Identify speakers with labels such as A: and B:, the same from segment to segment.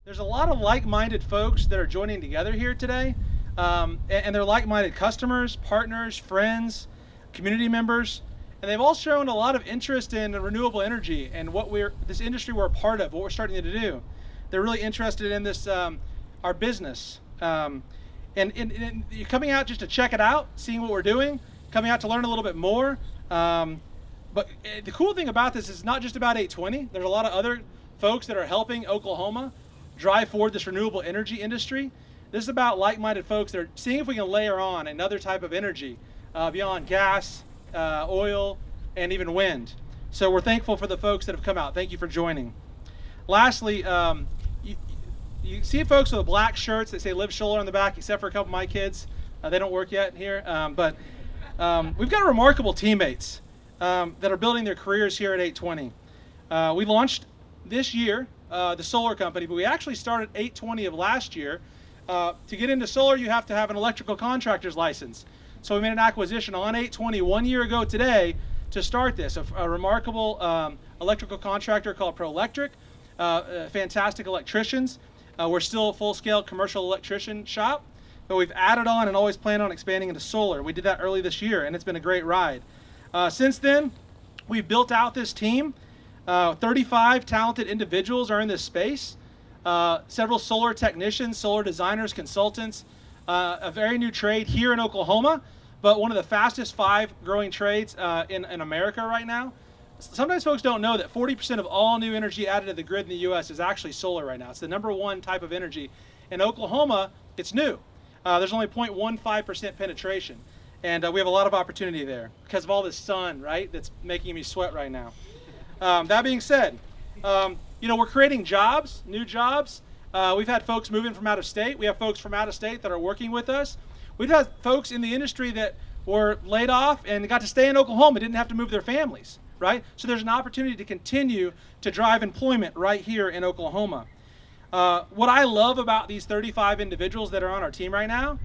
A: There's a lot of like-minded folks that are joining together here today, and they're like-minded customers, partners, friends, community members, and they've all shown a lot of interest in renewable energy and this industry we're a part of, what we're starting to do. They're really interested in this, our business, and you're coming out just to check it out, seeing what we're doing, coming out to learn a little bit more. But the cool thing about this is not just about 820. There's a lot of other folks that are helping Oklahoma drive forward this renewable energy industry. This is about like-minded folks that are seeing if we can layer on another type of energy beyond gas, oil, and even wind. So we're thankful for the folks that have come out. Thank you for joining. Lastly, you see folks with black shirts that say Live Solar on the back, except for a couple of my kids. They don't work yet here, but we've got remarkable teammates that are building their careers here at 820. We launched this year the solar company, but we actually started 820 of last year. To get into solar, you have to have an electrical contractor's license. So we made an acquisition on 820 1 year ago today to start this. A remarkable electrical contractor called ProElectric, fantastic electricians. We're still a full-scale commercial electrician shop, but we've added on and always plan on expanding into solar. We did that early this year, and it's been a great ride. Since then, we've built out this team. 35 talented individuals are in this space. Several solar technicians, solar designers, consultants, a very new trade here in Oklahoma, but one of the fastest 5 growing trades in America right now. Sometimes folks don't know that 40% of all new energy added to the grid in the U.S. is actually solar right now. It's the #1 type of energy. In Oklahoma, it's new. There's only 0.15% penetration, and we have a lot of opportunity there because of all this sun, right, that's making me sweat right now. That being said, we're creating jobs, new jobs. We've had folks moving from out of state. We have folks from out of state that are working with us. We've had folks in the industry that were laid off and got to stay in Oklahoma, didn't have to move their families, right? So there's an opportunity to continue to drive employment right here in Oklahoma. What I love about these 35 individuals that are on our team right now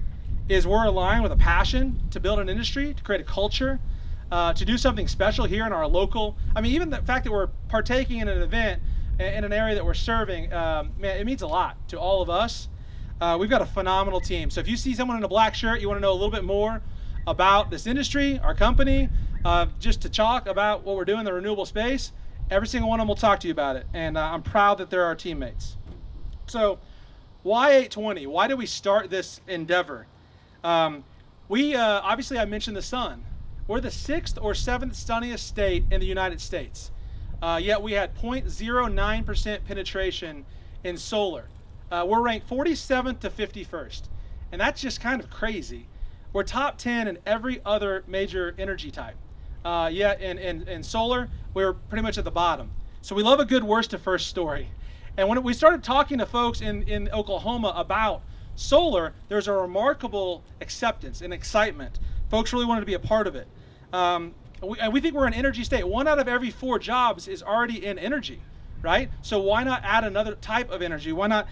A: is we're aligned with a passion to build an industry, to create a culture, to do something special here in our local. I mean, even the fact that we're partaking in an event in an area that we're serving, man, it means a lot to all of us. We've got a phenomenal team. So if you see someone in a black shirt, you want to know a little bit more about this industry, our company, just to talk about what we're doing in the renewable space, every single one of them will talk to you about it. And I'm proud that they're our teammates. So why 820? Why did we start this endeavor? Obviously I mentioned the sun. We're the 6th or 7th sunniest state in the United States. Yet we had 0.09% penetration in solar. We're ranked 47th to 51st. And that's just kind of crazy. We're top 10 in every other major energy type. Yet in solar, we're pretty much at the bottom. So we love a good worst to first story. And when we started talking to folks in Oklahoma about solar, there's a remarkable acceptance and excitement. Folks really wanted to be a part of it. We think we're an energy state. 1 out of every 4 jobs is already in energy, right? So why not add another type of energy? Why not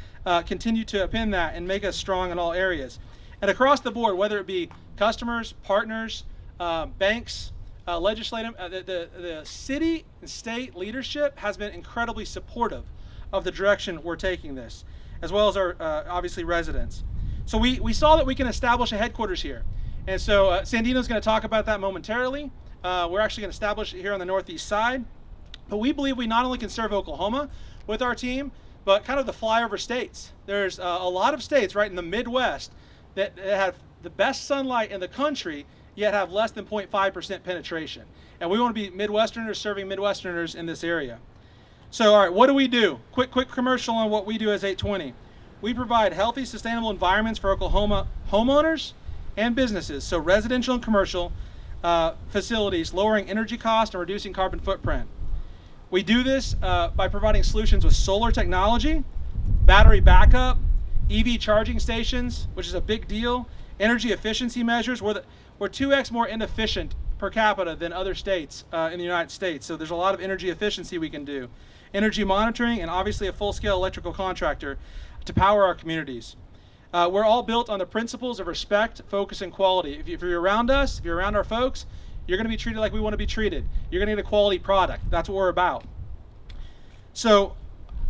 A: continue to append that and make us strong in all areas? And across the board, whether it be customers, partners, banks, legislative, the city and state leadership has been incredibly supportive of the direction we're taking this, as well as our, obviously, residents. So we saw that we can establish a headquarters here. And so Sandino's going to talk about that momentarily. We're actually going to establish it here on the northeast side. But we believe we not only can serve Oklahoma with our team, but kind of the flyover states. There's a lot of states right in the Midwest that have the best sunlight in the country, yet have less than 0.5% penetration. And we want to be Midwesterners serving Midwesterners in this area. So, all right, what do we do? Quick commercial on what we do as 820. We provide healthy, sustainable environments for Oklahoma homeowners and businesses, so residential and commercial facilities, lowering energy costs and reducing carbon footprint. We do this by providing solutions with solar technology, battery backup, EV charging stations, which is a big deal, energy efficiency measures. We're 2x more inefficient per capita than other states in the United States, so there's a lot of energy efficiency we can do. Energy monitoring, and obviously a full-scale electrical contractor to power our communities. We're all built on the principles of respect, focus, and quality. If you're around us, if you're around our folks, you're going to be treated like we want to be treated. You're going to get a quality product. That's what we're about. So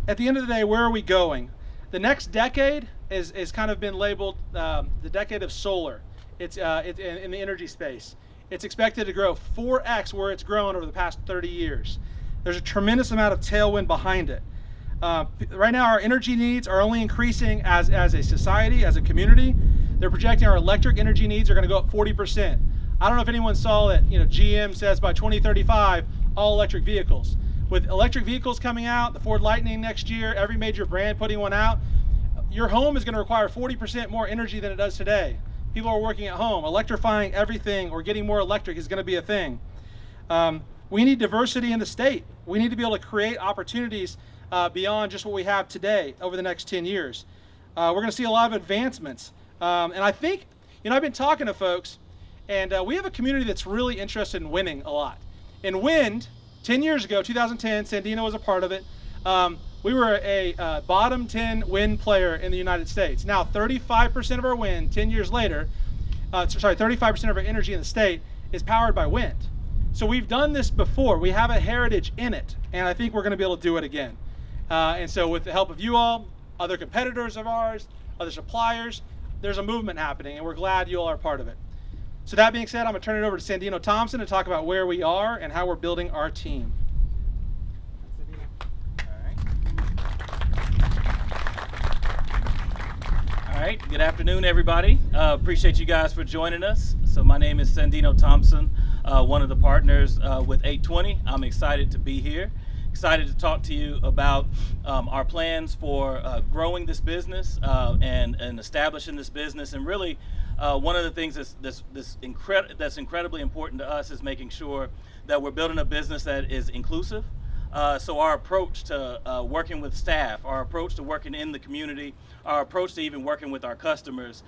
A: at the end of the day, where are we going? The next decade is kind of been labeled the decade of solar. It's in the energy space. It's expected to grow 4x where it's grown over the past 30 years. There's a tremendous amount of tailwind behind it. Right now, our energy needs are only increasing as a society, as a community. They're projecting our electric energy needs are going to go up 40%. I don't know if anyone saw that, GM says by 2035, all electric vehicles. With electric vehicles coming out, the Ford Lightning next year, every major brand putting one out, your home is going to require 40% more energy than it does today. People are working at home. Electrifying everything or getting more electric is going to be a thing. We need diversity in the state. We need to be able to create opportunities beyond just what we have today over the next 10 years. We're going to see a lot of advancements. And I think, I've been talking to folks, and we have a community that's really interested in winning a lot. In wind, 10 years ago, 2010, Sandino was a part of it. We were a bottom 10 wind player in the United States. Now, 35% of our wind, 10 years later, 35% of our energy in the state is powered by wind. So we've done this before. We have a heritage in it, and I think we're going to be able to do it again. And so with the help of you all, other competitors of ours, other suppliers, there's a movement happening, and we're glad you all are part of it. So that being said, I'm going to turn it over to Sandino Thompson to talk about where we are and how we're building our team.
B: All right, good afternoon, everybody. Appreciate you guys for joining us. So my name is Sandino Thompson, one of the partners with EightTwenty. I'm excited to be here. Excited to talk to you about our plans for growing this business and establishing this business. And really, one of the things that's incredibly important to us is making sure that we're building a business that is inclusive. So our approach to working with staff, our approach to working in the community, our approach to even working with our customers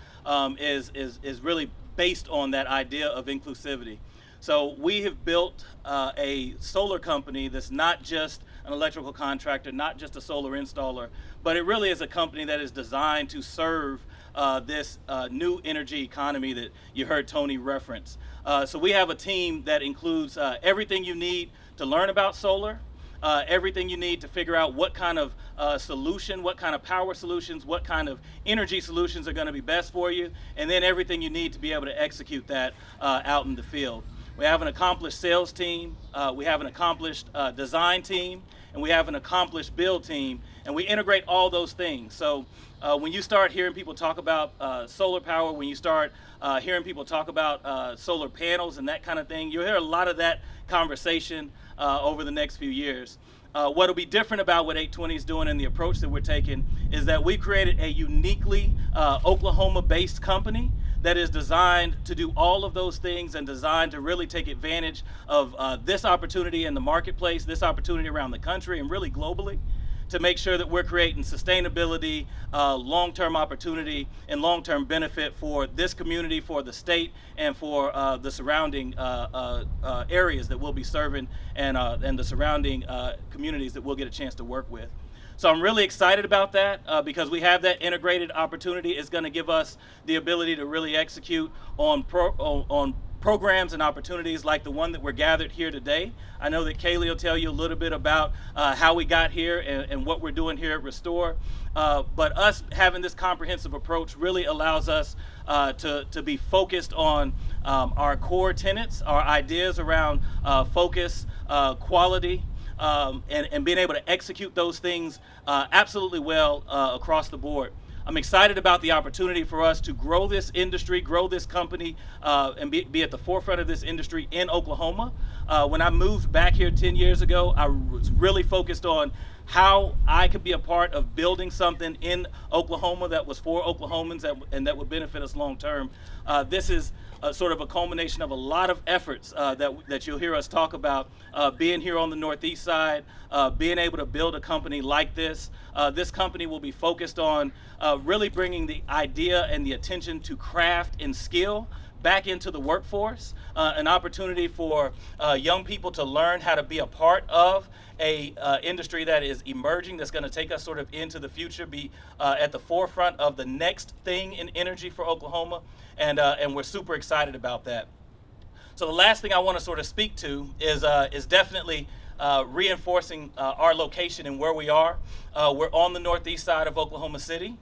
B: is really based on that idea of inclusivity. So we have built a solar company that's not just an electrical contractor, not just a solar installer, but it really is a company that is designed to serve this new energy economy that you heard Tony reference. So we have a team that includes everything you need to learn about solar, everything you need to figure out what kind of solution, what kind of power solutions, what kind of energy solutions are going to be best for you, and then everything you need to be able to execute that out in the field. We have an accomplished sales team, we have an accomplished design team, and we have an accomplished build team, and we integrate all those things. So when you start hearing people talk about solar power, when you start hearing people talk about solar panels and that kind of thing, you'll hear a lot of that conversation over the next few years. What will be different about what EightTwenty is doing and the approach that we're taking is that we created a uniquely Oklahoma-based company that is designed to do all of those things and designed to really take advantage of this opportunity in the marketplace, this opportunity around the country and really globally, to make sure that we're creating sustainability, long-term opportunity, and long-term benefit for this community, for the state, and for the surrounding areas that we'll be serving and the surrounding communities that we'll get a chance to work with. So I'm really excited about that because we have that integrated opportunity. It's going to give us the ability to really execute on programs and opportunities like the one that we're gathered here today. I know that Kaylee will tell you a little bit about how we got here and what we're doing here at Restore. But us having this comprehensive approach really allows us to be focused on our core tenets, our ideas around focus, quality, and being able to execute those things absolutely well across the board. I'm excited about the opportunity for us to grow this industry, grow this company, and be at the forefront of this industry in Oklahoma. When I moved back here 10 years ago, I was really focused on how I could be a part of building something in Oklahoma that was for Oklahomans and that would benefit us long term. This is sort of a culmination of a lot of efforts that you'll hear us talk about, being here on the Northeast side, being able to build a company like this. This company will be focused on really bringing the idea and the attention to craft and skill back into the workforce, an opportunity for young people to learn how to be a part of a industry that is emerging, that's going to take us sort of into the future, be at the forefront of the next thing in energy for Oklahoma, and we're super excited about that. So the last thing I want to sort of speak to is definitely reinforcing our location and where we are. We're on the northeast side of Oklahoma City.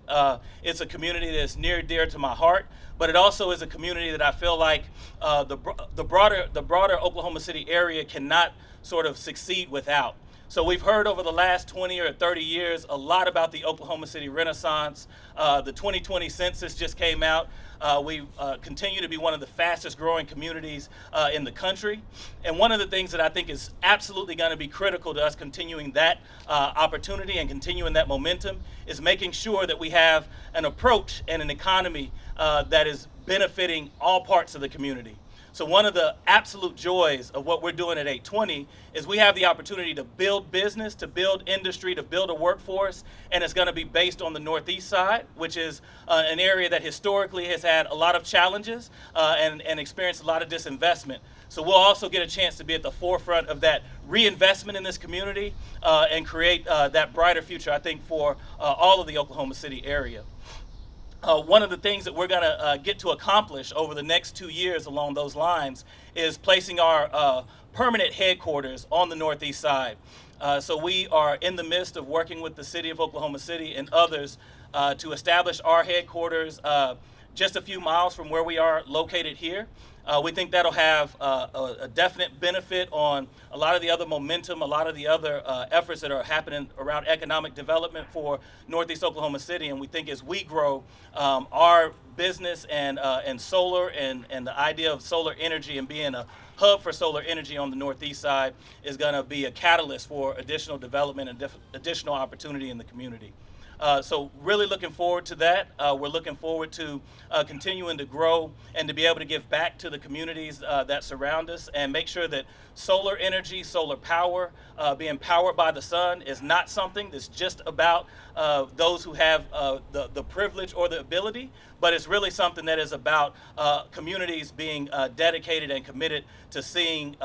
B: It's a community that's near and dear to my heart, but it also is a community that I feel like the broader Oklahoma City area cannot sort of succeed without. So we've heard over the last 20 or 30 years a lot about the Oklahoma City Renaissance. The 2020 census just came out. We continue to be one of the fastest growing communities in the country. And one of the things that I think is absolutely going to be critical to us continuing that opportunity and continuing that momentum is making sure that we have an approach and an economy that is benefiting all parts of the community. So one of the absolute joys of what we're doing at 820 is we have the opportunity to build business, to build industry, to build a workforce, and it's going to be based on the northeast side, which is an area that historically has had a lot of challenges and experienced a lot of disinvestment. So we'll also get a chance to be at the forefront of that reinvestment in this community and create that brighter future, I think, for all of the Oklahoma City area. One of the things that we're going to get to accomplish over the next 2 years along those lines is placing our permanent headquarters on the northeast side. So we are in the midst of working with the city of Oklahoma City and others to establish our headquarters just a few miles from where we are located here. We think that'll have a definite benefit on a lot of the other momentum, a lot of the other efforts that are happening around economic development for Northeast Oklahoma City. And we think as we grow, our business and solar and the idea of solar energy and being a hub for solar energy on the northeast side is going to be a catalyst for additional development and additional opportunity in the community. So really looking forward to that. We're looking forward to continuing to grow and to be able to give back to the communities that surround us and make sure that solar energy, solar power, being powered by the sun is not something that's just about those who have the privilege or the ability, but it's really something that is about communities being dedicated and committed to seeing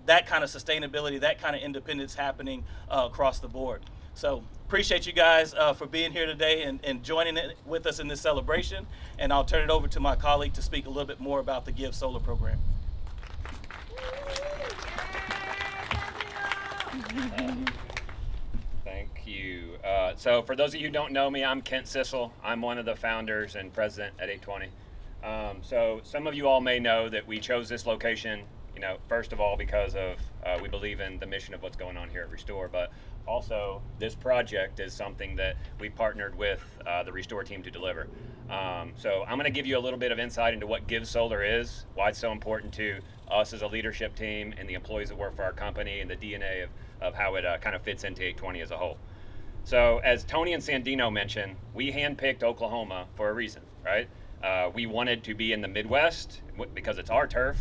B: that kind of sustainability, that kind of independence happening across the board. So appreciate you guys for being here today and joining it with us in this celebration. And I'll turn it over to my colleague to speak a little bit more about the Give Solar program.
C: Thank you. So for those of you who don't know me, I'm Kent Sissel. I'm one of the founders and president at 820. So some of you all may know that we chose this location, first of all because of we believe in the mission of what's going on here at Restore, but also this project is something that we partnered with the Restore team to deliver. So I'm going to give you a little bit of insight into what Give Solar is, why it's so important to us as a leadership team and the employees that work for our company, and the DNA of how it kind of fits into 820 as a whole. So as Tony and Sandino mentioned, we handpicked Oklahoma for a reason, right? We wanted to be in the Midwest because it's our turf,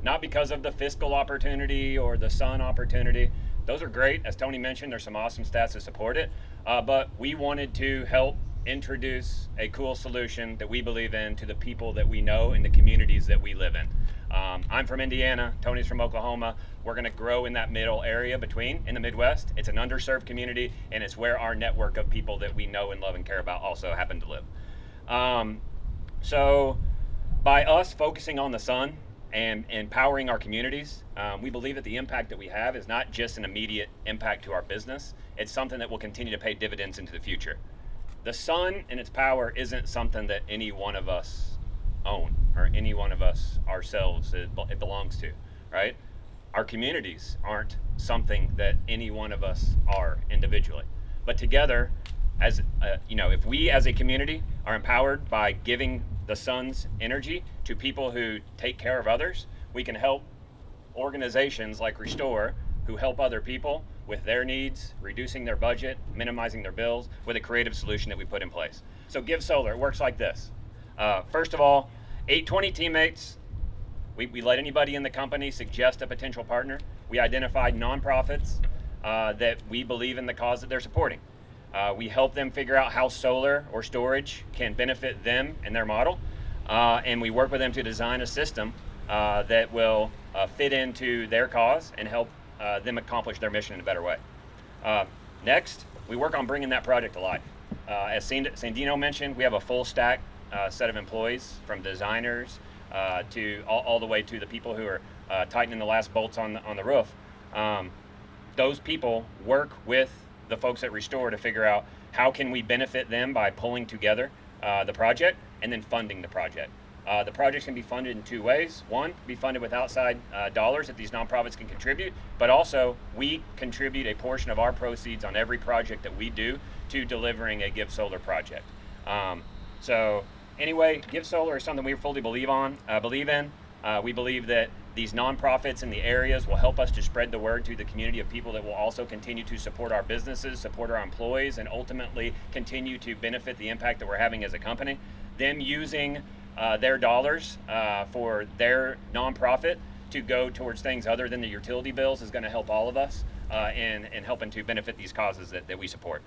C: not because of the fiscal opportunity or the sun opportunity. Those are great. As Tony mentioned, there's some awesome stats to support it, but we wanted to help introduce a cool solution that we believe in to the people that we know in the communities that we live in. I'm from Indiana, Tony's from Oklahoma. We're gonna grow in that middle area in the Midwest. It's an underserved community, and it's where our network of people that we know and love and care about also happen to live. So by us focusing on the sun and empowering our communities, we believe that the impact that we have is not just an immediate impact to our business, it's something that will continue to pay dividends into the future. The sun and its power isn't something that any one of us own or any one of us ourselves it belongs to, right? Our communities aren't something that any one of us are individually, but together, as if we as a community are empowered by giving the sun's energy to people who take care of others, we can help organizations like Restore who help other people with their needs, reducing their budget, minimizing their bills with a creative solution that we put in place. So Give Solar, it works like this. First of all, 820 teammates, we let anybody in the company suggest a potential partner. We identified nonprofits that we believe in the cause that they're supporting. We help them figure out how solar or storage can benefit them and their model. And we work with them to design a system that will fit into their cause and help them accomplish their mission in a better way. Next, we work on bringing that project to life. As Sandino mentioned, we have a full stack set of employees, from designers to all the way to the people who are tightening the last bolts on the roof. those people work with the folks at Restore to figure out how can we benefit them by pulling together the project and then funding the project. The projects can be funded in two ways. One, be funded with outside dollars that these nonprofits can contribute, but also we contribute a portion of our proceeds on every project that we do to delivering a Give Solar project. So anyway, Give Solar is something we fully believe in. We believe that these nonprofits in the areas will help us to spread the word to the community of people that will also continue to support our businesses, support our employees, and ultimately continue to benefit the impact that we're having as a company. Them using their dollars for their nonprofit to go towards things other than the utility bills is going to help all of us in helping to benefit these causes that we support.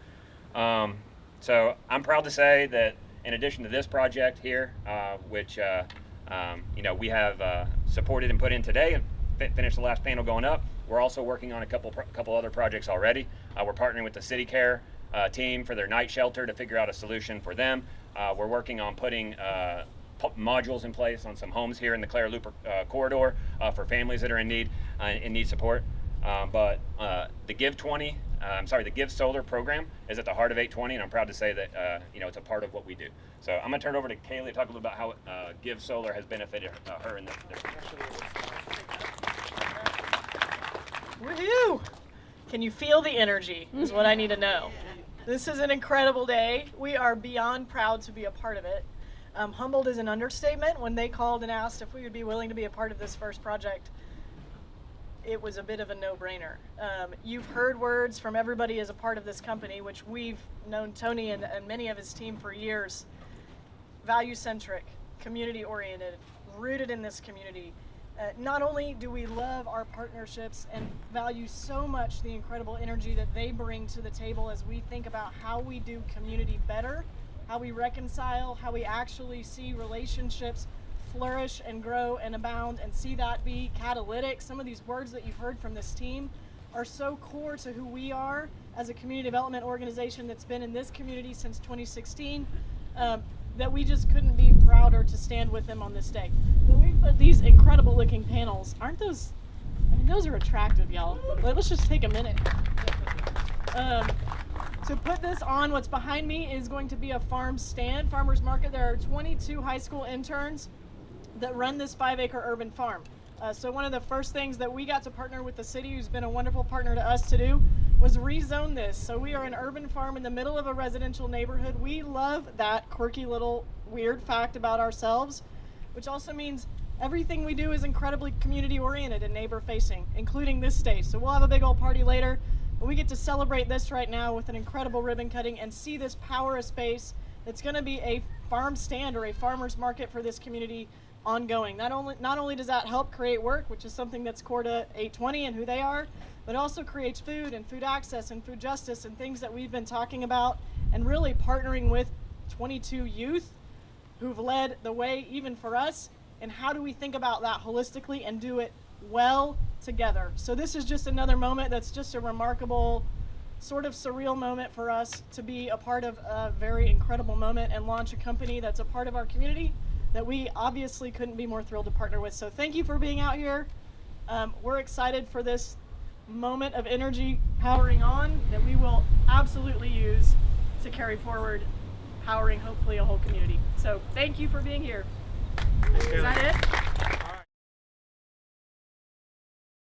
C: So I'm proud to say that in addition to this project here, which we have supported and put in today and finished the last panel going up, we're also working on a couple other projects already. We're partnering with the City Care team for their night shelter to figure out a solution for them. We're working on putting modules in place on some homes here in the Clare Loop corridor for families that are in need support. But the Give Solar program is at the heart of 820, and I'm proud to say that it's a part of what we do. So I'm going to turn it over to Kaylee to talk a little about how Give Solar has benefited her in this.
D: Woohoo! Can you feel the energy is what I need to know. This is an incredible day. We are beyond proud to be a part of it. Humbled is an understatement. When they called and asked if we would be willing to be a part of this first project, it was a bit of a no-brainer. You've heard words from everybody as a part of this company, which we've known Tony and many of his team for years. Value-centric, community-oriented, rooted in this community. Not only do we love our partnerships and value so much the incredible energy that they bring to the table as we think about how we do community better, how we reconcile, how we actually see relationships flourish and grow and abound and see that be catalytic. Some of these words that you've heard from this team are so core to who we are as a community development organization that's been in this community since 2016, that we just couldn't be prouder to stand with them on this day. So we put these incredible looking panels. Aren't those, those are attractive, y'all. Let's just take a minute. To put this on, what's behind me is going to be a farm stand, farmer's market. There are 22 high school interns that run this 5-acre urban farm. So one of the first things that we got to partner with the city, who's been a wonderful partner to us to do, was rezone this. So we are an urban farm in the middle of a residential neighborhood. We love that quirky little weird fact about ourselves, which also means everything we do is incredibly community oriented and neighbor facing, including this stage. So we'll have a big old party later, but we get to celebrate this right now with an incredible ribbon cutting and see this power of space that's gonna be a farm stand or a farmer's market for this community ongoing. Not only does that help create work, which is something that's core to 820 and who they are, but also creates food and food access and food justice and things that we've been talking about, and really partnering with 22 youth who've led the way even for us, and how do we think about that holistically and do it well together. So this is just another moment that's just a remarkable, sort of surreal moment for us to be a part of a very incredible moment and launch a company that's a part of our community that we obviously couldn't be more thrilled to partner with. So thank you for being out here. We're excited for this moment of energy powering on that we will absolutely use to carry forward, powering hopefully a whole community. So thank you for being here. Is that it?